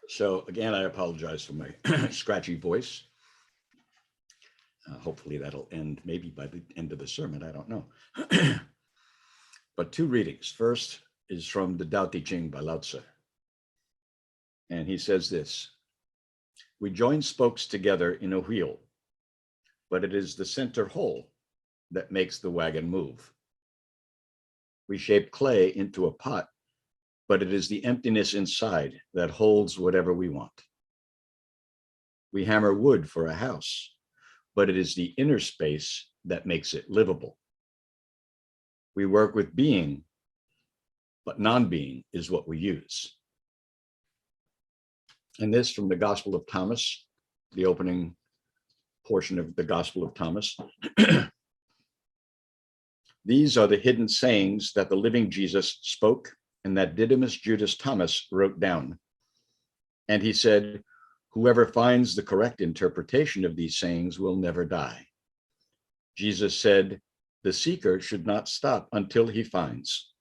So again, I apologize for my scratchy voice. Hopefully that'll end maybe by the end of the sermon. I don't know. But two readings. First is from the Tao Te Ching by Lao Tzu. And he says this: we join spokes together in a wheel, but it is the center hole that makes the wagon move. We shape clay into a pot, but it is the emptiness inside that holds whatever we want. We hammer wood for a house, but it is the inner space that makes it livable. We work with being, but non-being is what we use. And this from the Gospel of Thomas, the opening portion of the Gospel of Thomas. These are the hidden sayings that the living Jesus spoke and that Didymus Judas Thomas wrote down. And he said, whoever finds the correct interpretation of these sayings will never die. Jesus said, the seeker should not stop until he finds.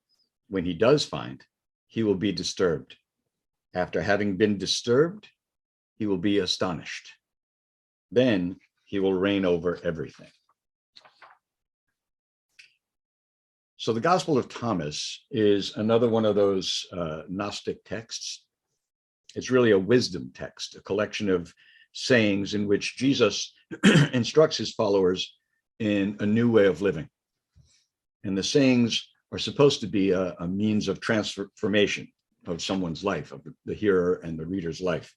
When he does find, he will be disturbed. After having been disturbed, he will be astonished. Then he will reign over everything. So the Gospel of Thomas is another one of those gnostic texts. It's really a wisdom text, a collection of sayings in which Jesus instructs his followers in a new way of living. And the sayings are supposed to be a means of transformation of someone's life, of the hearer and the reader's life.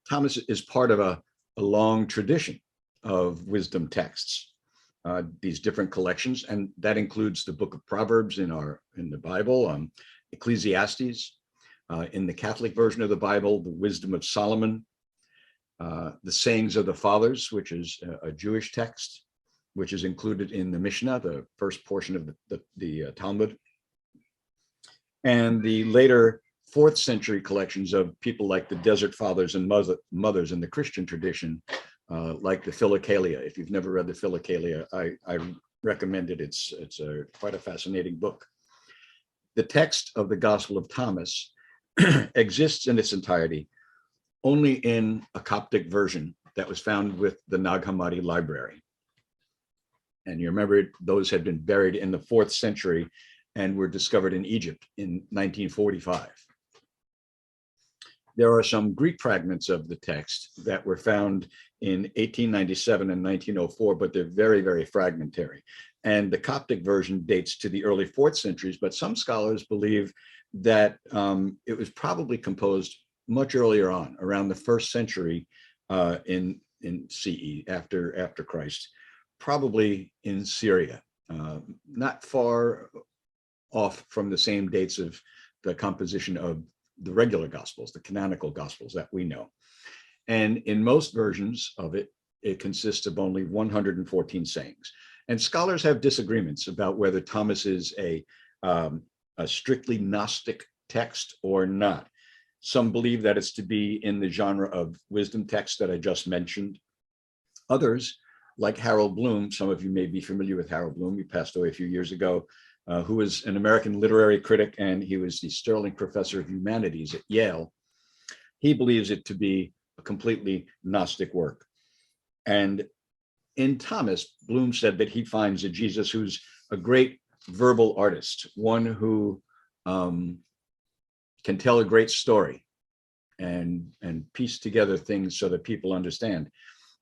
Thomas is part of a long tradition of wisdom texts, these different collections, and that includes the book of Proverbs in the Bible, Ecclesiastes, in the Catholic version of the Bible, the Wisdom of Solomon, the Sayings of the Fathers, which is a Jewish text, which is included in the Mishnah, the first portion of the Talmud, and the later 4th century collections of people like the Desert Fathers and Mothers in the Christian tradition, like the Philokalia. If you've never read the Philokalia, I recommend it. It's quite a fascinating book. The text of the Gospel of Thomas exists in its entirety only in a Coptic version that was found with the Nag Hammadi library. And you remember those had been buried in the 4th century and were discovered in Egypt in 1945. There are some Greek fragments of the text that were found in 1897 and 1904, but they're very, very fragmentary. And the Coptic version dates to the early 4th centuries, but some scholars believe that it was probably composed much earlier on, around the 1st century in CE, after Christ, probably in Syria, not far off from the same dates of the composition of the regular Gospels, the canonical Gospels that we know. And in most versions of it, it consists of only 114 sayings. And scholars have disagreements about whether Thomas is a strictly Gnostic text or not. Some believe that it's to be in the genre of wisdom text that I just mentioned. Others, like Harold Bloom, some of you may be familiar with Harold Bloom, he passed away a few years ago, who was an American literary critic, and he was the Sterling Professor of Humanities at Yale. He believes it to be a completely Gnostic work. And in Thomas, Bloom said that he finds a Jesus who's a great verbal artist, one who can tell a great story and piece together things so that people understand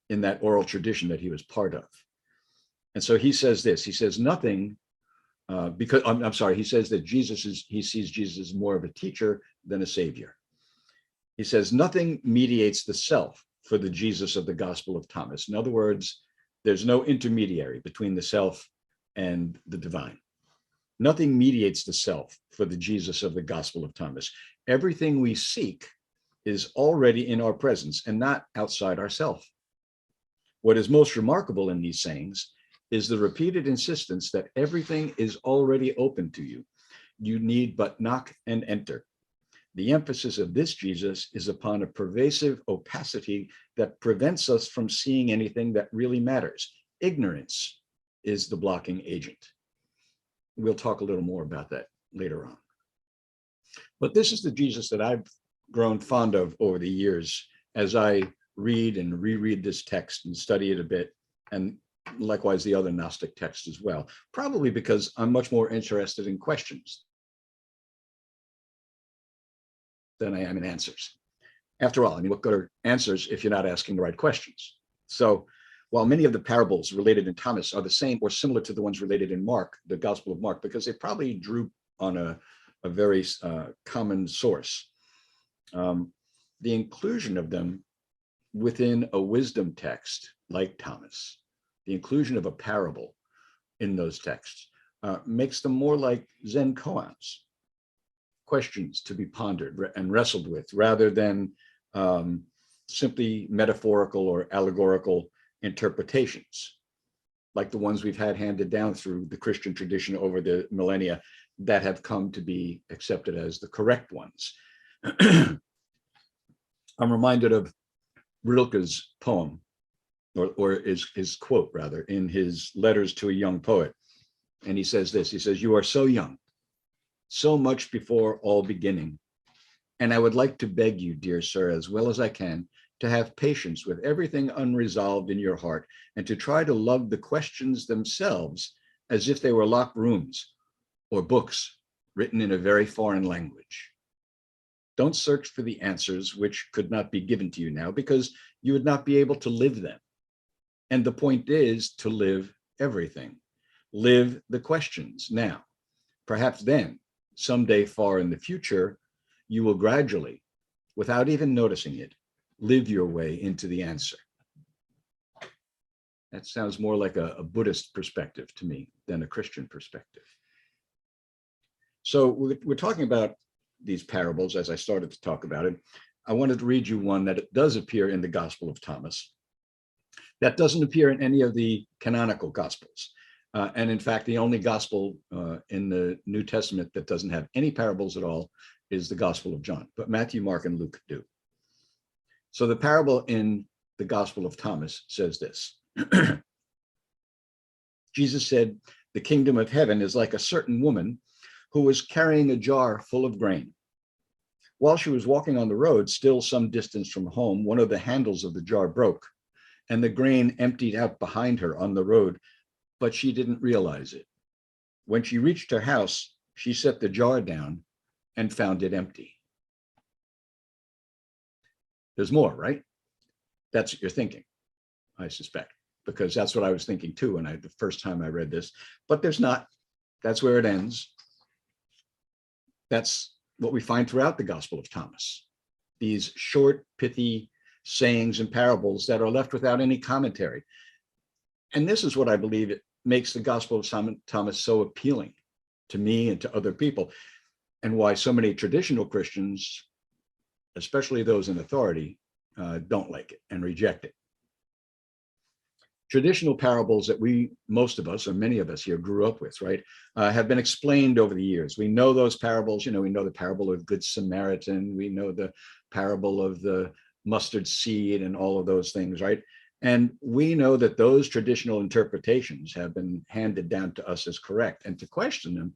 in that oral tradition that he was part of. And so he says this, he says nothing, he says that he sees Jesus as more of a teacher than a savior. He says nothing mediates the self for the Jesus of the Gospel of Thomas. In other words, there's no intermediary between the self and the divine. Nothing mediates the self for the Jesus of the Gospel of Thomas. Everything we seek is already in our presence and not outside ourself. What is most remarkable in these sayings is the repeated insistence that everything is already open to you. You need but knock and enter. The emphasis of this Jesus is upon a pervasive opacity that prevents us from seeing anything that really matters. Ignorance is the blocking agent. We'll talk a little more about that later on. But this is the Jesus that I've grown fond of over the years as I read and reread this text and study it a bit, and likewise the other Gnostic texts as well, probably because I'm much more interested in questions than I am in answers. After all, I mean, what good are answers if you're not asking the right questions? So while many of the parables related in Thomas are the same or similar to the ones related in Mark, the Gospel of Mark, because they probably drew on a very common source, the inclusion of them within a wisdom text like Thomas, the inclusion of a parable in those texts makes them more like Zen koans, questions to be pondered and wrestled with, rather than simply metaphorical or allegorical interpretations, like the ones we've had handed down through the Christian tradition over the millennia that have come to be accepted as the correct ones. I'm reminded of Rilke's poem, or his quote rather, in his letters to a young poet. And he says this, he says, "You are so young, so much before all beginning. And I would like to beg you, dear sir, as well as I can, to have patience with everything unresolved in your heart, and to try to love the questions themselves as if they were locked rooms or books written in a very foreign language. Don't search for the answers which could not be given to you now, because you would not be able to live them. And the point is to live everything. Live the questions now. Perhaps then, someday far in the future, you will gradually, without even noticing it, live your way into the answer." That sounds more like a Buddhist perspective to me than a Christian perspective. So we're talking about these parables as I started to talk about it. I wanted to read you one that does appear in the Gospel of Thomas, that doesn't appear in any of the canonical Gospels. And in fact, the only Gospel in the New Testament that doesn't have any parables at all is the Gospel of John, but Matthew, Mark, and Luke do. So the parable in the Gospel of Thomas says this. Jesus said, "The kingdom of heaven is like a certain woman who was carrying a jar full of grain. While she was walking on the road, still some distance from home, one of the handles of the jar broke, and the grain emptied out behind her on the road, but she didn't realize it. When she reached her house, she set the jar down and found it empty." There's more, right? That's what you're thinking, I suspect, because that's what I was thinking too when the first time I read this, but there's not. That's where it ends. That's what we find throughout the Gospel of Thomas. These short, pithy sayings and parables that are left without any commentary. And this is what I believe it makes the Gospel of Thomas so appealing to me and to other people, and why so many traditional Christians, especially those in authority, don't like it and reject it. Traditional parables that most of us, or many of us here, grew up with, right, have been explained over the years. We know those parables. We know the parable of Good Samaritan. We know the parable of the mustard seed and all of those things, right? And we know that those traditional interpretations have been handed down to us as correct. And to question them,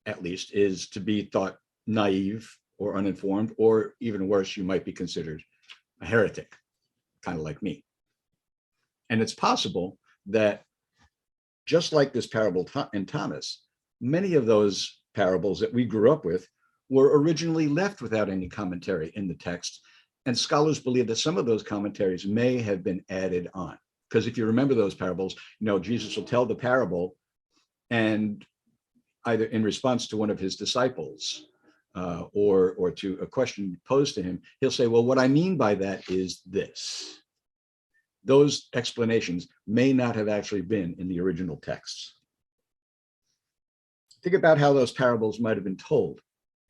at least, is to be thought naive or uninformed, or even worse, you might be considered a heretic, kind of like me. And it's possible that, just like this parable in Thomas, many of those parables that we grew up with were originally left without any commentary in the text. And scholars believe that some of those commentaries may have been added on. Because if you remember those parables, Jesus will tell the parable, and either in response to one of his disciples or to a question posed to him, he'll say, "Well, what I mean by that is this." Those explanations may not have actually been in the original texts. Think about how those parables might have been told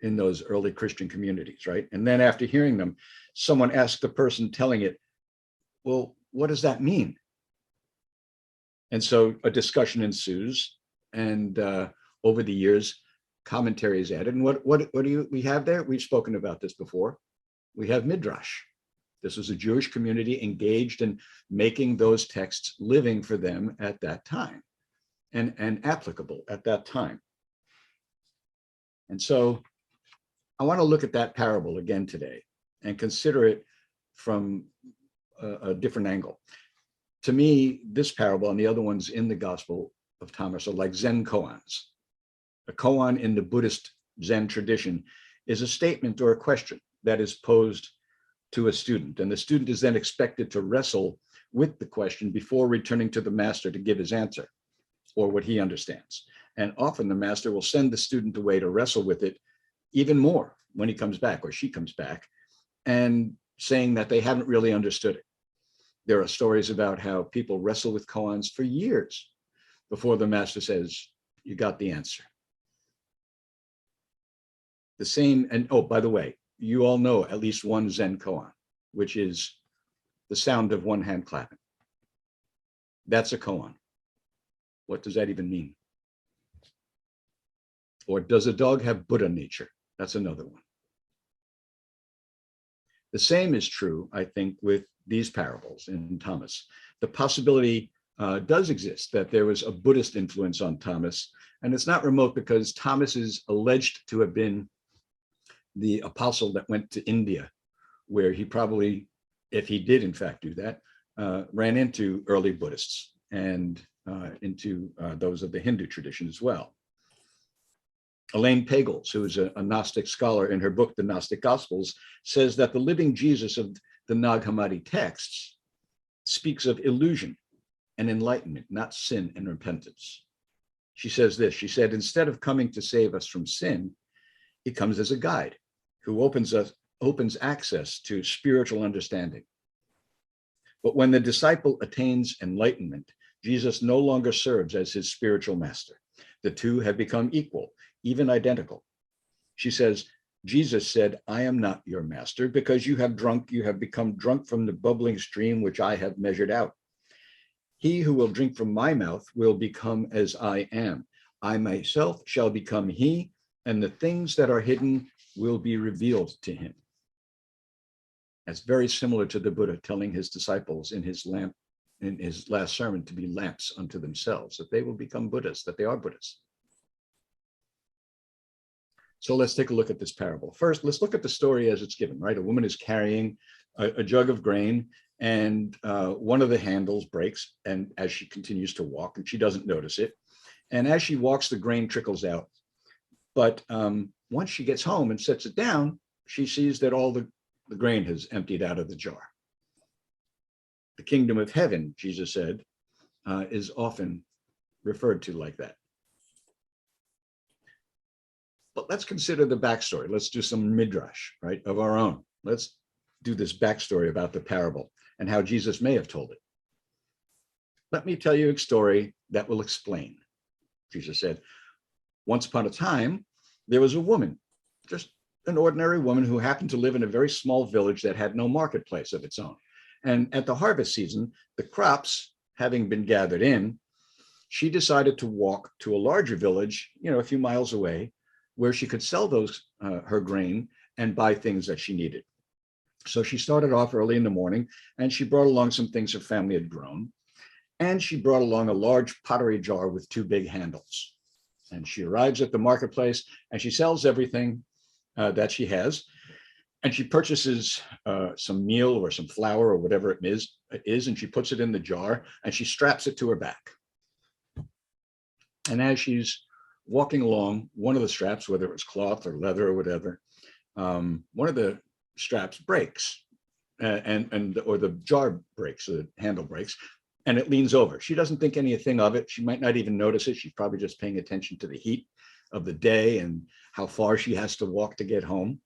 in those early Christian communities, right? And then after hearing them, someone asked the person telling it, "Well, what does that mean?" And so a discussion ensues, and over the years, commentary is added. And what do we have there? We've spoken about this before. We have Midrash. This was a Jewish community engaged in making those texts living for them at that time and applicable at that time. And so I want to look at that parable again today and consider it from a different angle. To me, this parable and the other ones in the Gospel of Thomas are like Zen koans. A koan in the Buddhist Zen tradition is a statement or a question that is posed to a student, and the student is then expected to wrestle with the question before returning to the master to give his answer or what he understands. And often the master will send the student away to wrestle with it even more when he comes back or she comes back, and saying that they haven't really understood it. There are stories about how people wrestle with koans for years before the master says, you got the answer. The same, and oh, by the way, you all know at least one Zen koan, which is the sound of one hand clapping. That's a koan. What does that even mean? Or does a dog have Buddha nature? That's another one. The same is true, I think, with these parables in Thomas. The possibility does exist that there was a Buddhist influence on Thomas, and it's not remote because Thomas is alleged to have been the apostle that went to India, where he probably, if he did in fact do that, ran into early Buddhists and into those of the Hindu tradition as well. Elaine Pagels, who is a Gnostic scholar, in her book, The Gnostic Gospels, says that the living Jesus of the Nag Hammadi texts speaks of illusion and enlightenment, not sin and repentance. She says this, she said, instead of coming to save us from sin, he comes as a guide who opens access to spiritual understanding. But when the disciple attains enlightenment, Jesus no longer serves as his spiritual master. The two have become equal, even identical. She says, Jesus said, I am not your master because you have become drunk from the bubbling stream which I have measured out. He who will drink from my mouth will become as I am. I myself shall become he, and the things that are hidden will be revealed to him. That's very similar to the Buddha telling his disciples in his last sermon to be lamps unto themselves, that they will become Buddhas, that they are Buddhas. So let's take a look at this parable. First, let's look at the story as it's given, right? A woman is carrying a jug of grain, and one of the handles breaks, and as she continues to walk, and she doesn't notice it. And as she walks, the grain trickles out. But once she gets home and sets it down, she sees that all the grain has emptied out of the jar. The kingdom of heaven, Jesus said, is often referred to like that. But let's consider the backstory. Let's do some midrash, right, of our own. Let's do this backstory about the parable and how Jesus may have told it. Let me tell you a story that will explain. Jesus said, once upon a time, there was a woman, just an ordinary woman who happened to live in a very small village that had no marketplace of its own. And at the harvest season, the crops having been gathered in, she decided to walk to a larger village, a few miles away, where she could sell her grain and buy things that she needed. So she started off early in the morning, and she brought along some things her family had grown. And she brought along a large pottery jar with two big handles. And she arrives at the marketplace, and she sells everything that she has. And she purchases some meal or some flour or whatever it is, and she puts it in the jar, and she straps it to her back. And as she's walking along, one of the straps, whether it was cloth or leather or whatever, one of the straps breaks, or the jar breaks, or the handle breaks, and it leans over. She doesn't think anything of it. She might not even notice it. She's probably just paying attention to the heat of the day and how far she has to walk to get home.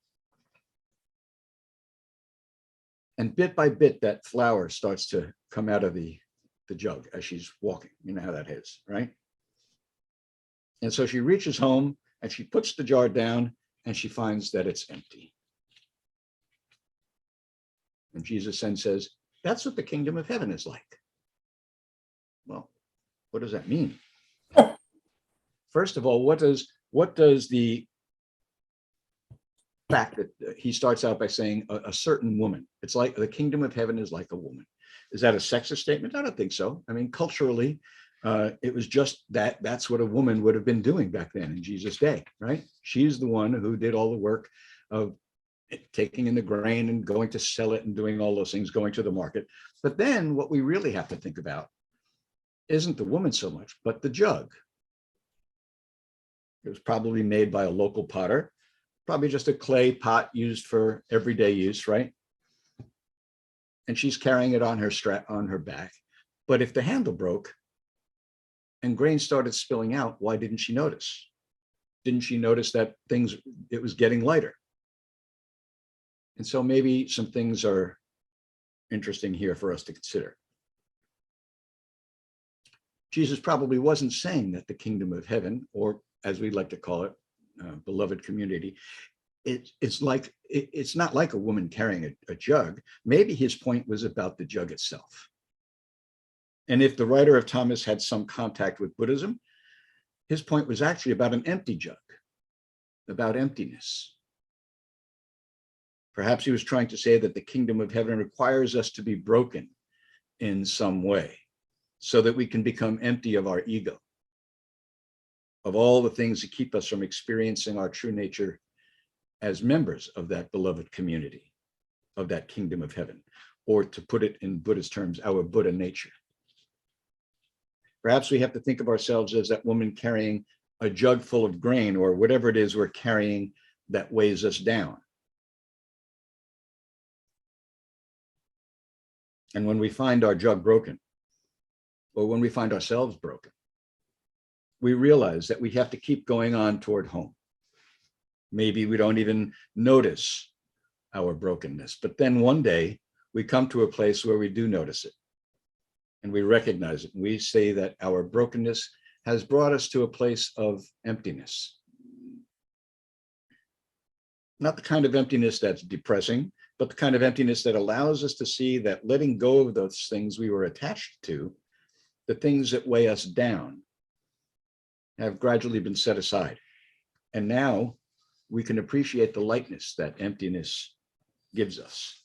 And bit by bit, that flour starts to come out of the jug as she's walking. You know how that is, right? And so she reaches home and she puts the jar down and she finds that it's empty. And Jesus then says, that's what the kingdom of heaven is like. Well, what does that mean? First of all, what does the fact that he starts out by saying a certain woman, it's like the kingdom of heaven is like a woman. Is that a sexist statement? I don't think so. I mean, culturally, it was just that's what a woman would have been doing back then in Jesus' day, right? She's the one who did all the work of taking in the grain and going to sell it and doing all those things, going to the market. But then what we really have to think about isn't the woman so much, but the jug. It was probably made by a local potter, probably just a clay pot used for everyday use, right? And she's carrying it on her back. But if the handle broke and grain started spilling out, why didn't she notice? Didn't she notice that it was getting lighter? And so maybe some things are interesting here for us to consider. Jesus probably wasn't saying that the kingdom of heaven, or as we like to call it, beloved community, it's not like a woman carrying a jug. Maybe his point was about the jug itself. And if the writer of Thomas had some contact with Buddhism, his point was actually about an empty jug, about emptiness. Perhaps he was trying to say that the kingdom of heaven requires us to be broken in some way so that we can become empty of our ego, of all the things that keep us from experiencing our true nature as members of that beloved community, of that kingdom of heaven, or to put it in Buddhist terms, our Buddha nature. Perhaps we have to think of ourselves as that woman carrying a jug full of grain or whatever it is we're carrying that weighs us down. And when we find our jug broken, or when we find ourselves broken, we realize that we have to keep going on toward home. Maybe we don't even notice our brokenness, but then one day we come to a place where we do notice it and we recognize it. And we say that our brokenness has brought us to a place of emptiness. Not the kind of emptiness that's depressing, but the kind of emptiness that allows us to see that letting go of those things we were attached to, the things that weigh us down, have gradually been set aside. And now we can appreciate the lightness that emptiness gives us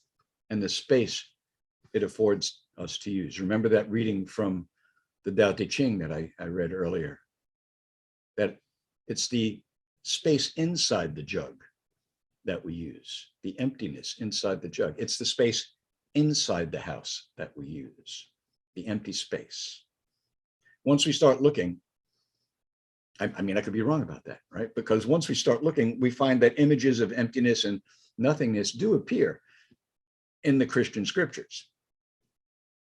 and the space it affords us to use. Remember that reading from the Tao Te Ching that I read earlier, that it's the space inside the jug that we use, the emptiness inside the jug. It's the space inside the house that we use, the empty space. Once we start looking, I mean, I could be wrong about that, right? Because once we start looking, we find that images of emptiness and nothingness do appear in the Christian scriptures.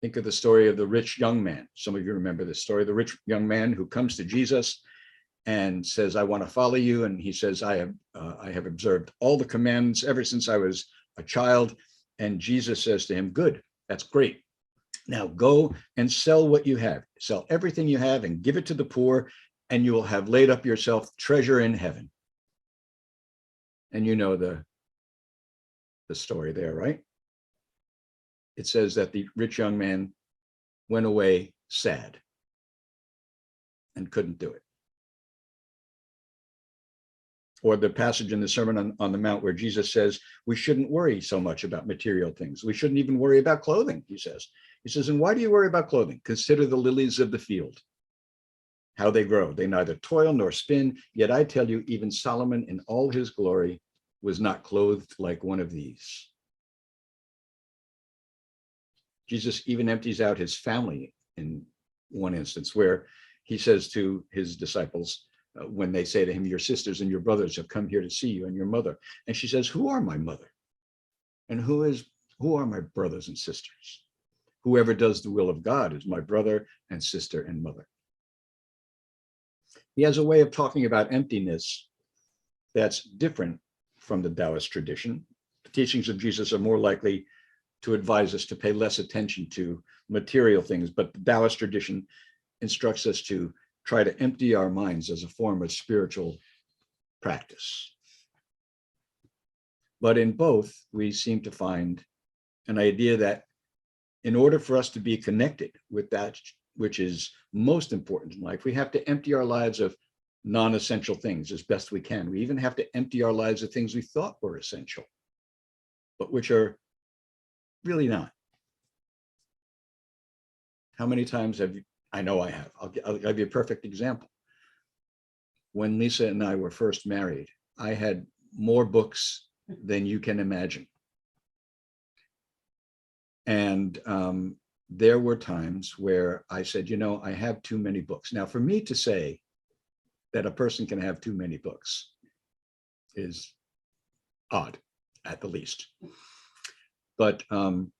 Think of the story of the rich young man. Some of you remember this story, the rich young man who comes to Jesus and says, I want to follow you. And he says, I have observed all the commandments ever since I was a child. And Jesus says to him, good, that's great. Now go and sell what you have, sell everything you have and give it to the poor, and you will have laid up yourself treasure in heaven. And you know the story there, right? It says that the rich young man went away sad and couldn't do it. Or the passage in the Sermon on the Mount where Jesus says, we shouldn't worry so much about material things. We shouldn't even worry about clothing, he says. He says, and why do you worry about clothing? Consider the lilies of the field, how they grow. They neither toil nor spin. Yet I tell you, even Solomon in all his glory was not clothed like one of these. Jesus even empties out his family in one instance where he says to his disciples, when they say to him, your sisters and your brothers have come here to see you, and your mother. And she says, who are my mother? And who are my brothers and sisters? Whoever does the will of God is my brother and sister and mother. He has a way of talking about emptiness that's different from the Taoist tradition. The teachings of Jesus are more likely to advise us to pay less attention to material things, but the Taoist tradition instructs us to try to empty our minds as a form of spiritual practice. But in both, we seem to find an idea that in order for us to be connected with that which is most important in life, we have to empty our lives of non-essential things as best we can. We even have to empty our lives of things we thought were essential, but which are really not. How many times have you, I know I have, I'll give you a perfect example. When Lisa and I were first married, I had more books than you can imagine. And there were times where I said, you know, I have too many books. Now, for me to say that a person can have too many books is odd, at the least. But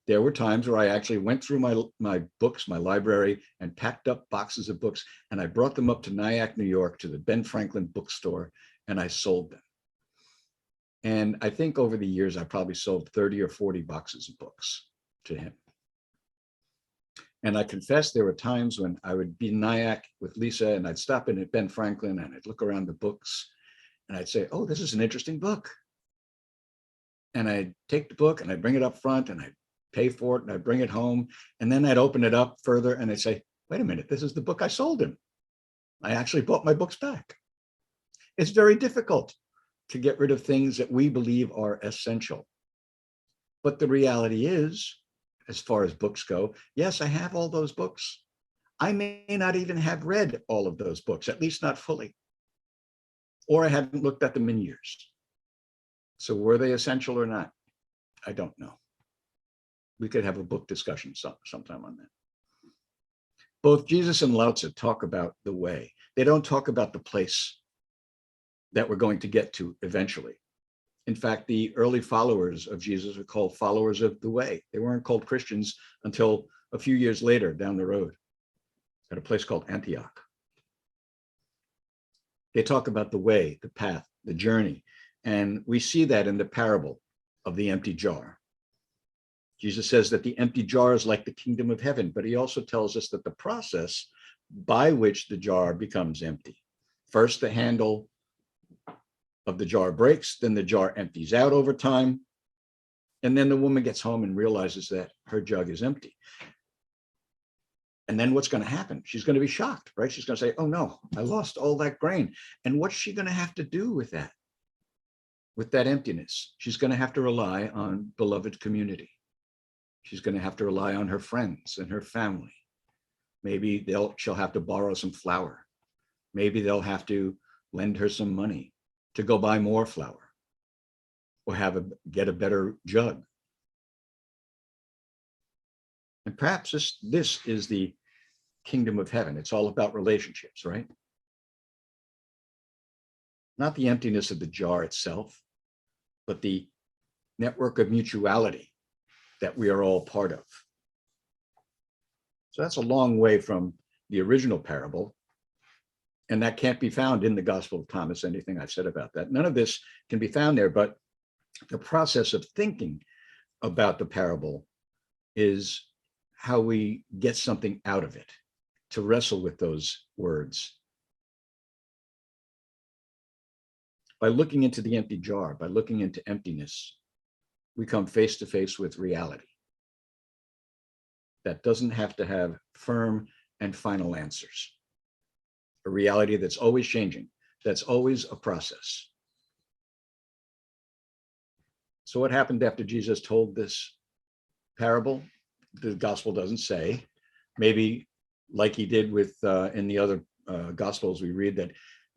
there were times where I actually went through my books, my library, and packed up boxes of books, and I brought them up to Nyack, New York, to the Ben Franklin bookstore, and I sold them. And I think over the years, I probably sold 30 or 40 boxes of books to him. And I confess there were times when I would be in Nyack with Lisa, and I'd stop in at Ben Franklin, and I'd look around the books, and I'd say, oh, this is an interesting book. And I'd take the book and I'd bring it up front and I'd pay for it and I'd bring it home. And then I'd open it up further and I'd say, wait a minute, this is the book I sold him. I actually bought my books back. It's very difficult to get rid of things that we believe are essential. But the reality is, as far as books go, yes, I have all those books. I may not even have read all of those books, at least not fully. Or I hadn't looked at them in years. So were they essential or not? I don't know. We could have a book discussion sometime on that. Both Jesus and Lao Tzu talk about the way. They don't talk about the place that we're going to get to eventually. In fact, the early followers of Jesus were called followers of the way. They weren't called Christians until a few years later down the road at a place called Antioch. They talk about the way, the path, the journey. And we see that in the parable of the empty jar. Jesus says that the empty jar is like the kingdom of heaven, but he also tells us that the process by which the jar becomes empty. First, the handle of the jar breaks, then the jar empties out over time. And then the woman gets home and realizes that her jug is empty. And then what's going to happen? She's going to be shocked, right? She's going to say, oh no, I lost all that grain. And what's she going to have to do with that? With that emptiness? She's going to have to rely on beloved community. She's going to have to rely on her friends and her family. Maybe she'll have to borrow some flour. Maybe they'll have to lend her some money to go buy more flour or get a better jug. And perhaps this is the kingdom of heaven. It's all about relationships, right? Not the emptiness of the jar itself, but the network of mutuality that we are all part of. So that's a long way from the original parable. And that can't be found in the Gospel of Thomas, anything I've said about that. None of this can be found there, but the process of thinking about the parable is how we get something out of it, to wrestle with those words. By looking into the empty jar, by looking into emptiness, we come face to face with reality that doesn't have to have firm and final answers. A reality that's always changing, that's always a process. So what happened after Jesus told this parable? The gospel doesn't say. Maybe like he did with in the other gospels we read, that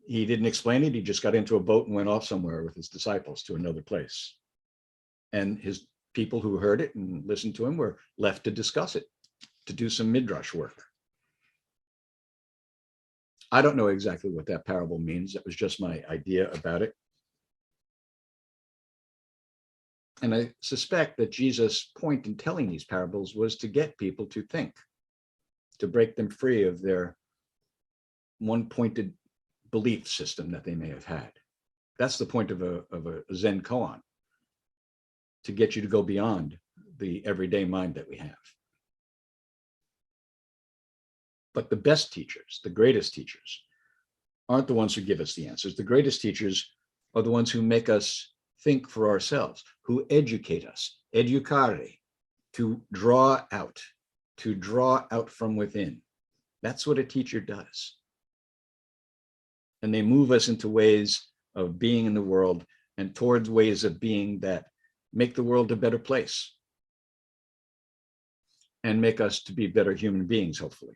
he didn't explain it. He just got into a boat and went off somewhere with his disciples to another place. And his people who heard it and listened to him were left to discuss it, to do some midrash work. I don't know exactly what that parable means. That was just my idea about it. And I suspect that Jesus' point in telling these parables was to get people to think, to break them free of their one-pointed belief system that they may have had. That's the point of a Zen koan, to get you to go beyond the everyday mind that we have. But the best teachers, the greatest teachers, aren't the ones who give us the answers. The greatest teachers are the ones who make us think for ourselves, who educate us, educare, to draw out from within. That's what a teacher does. And they move us into ways of being in the world and towards ways of being that make the world a better place and make us to be better human beings, hopefully.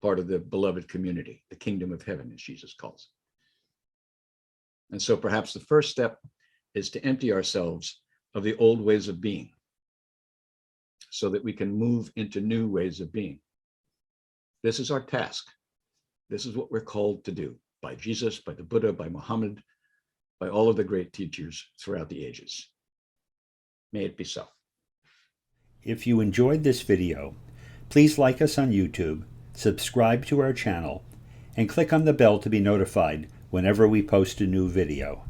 Part of the beloved community, the kingdom of heaven, as Jesus calls it. And so perhaps the first step is to empty ourselves of the old ways of being so that we can move into new ways of being. This is our task. This is what we're called to do by Jesus, by the Buddha, by Muhammad, by all of the great teachers throughout the ages. May it be so. If you enjoyed this video, please like us on YouTube, subscribe to our channel, and click on the bell to be notified whenever we post a new video.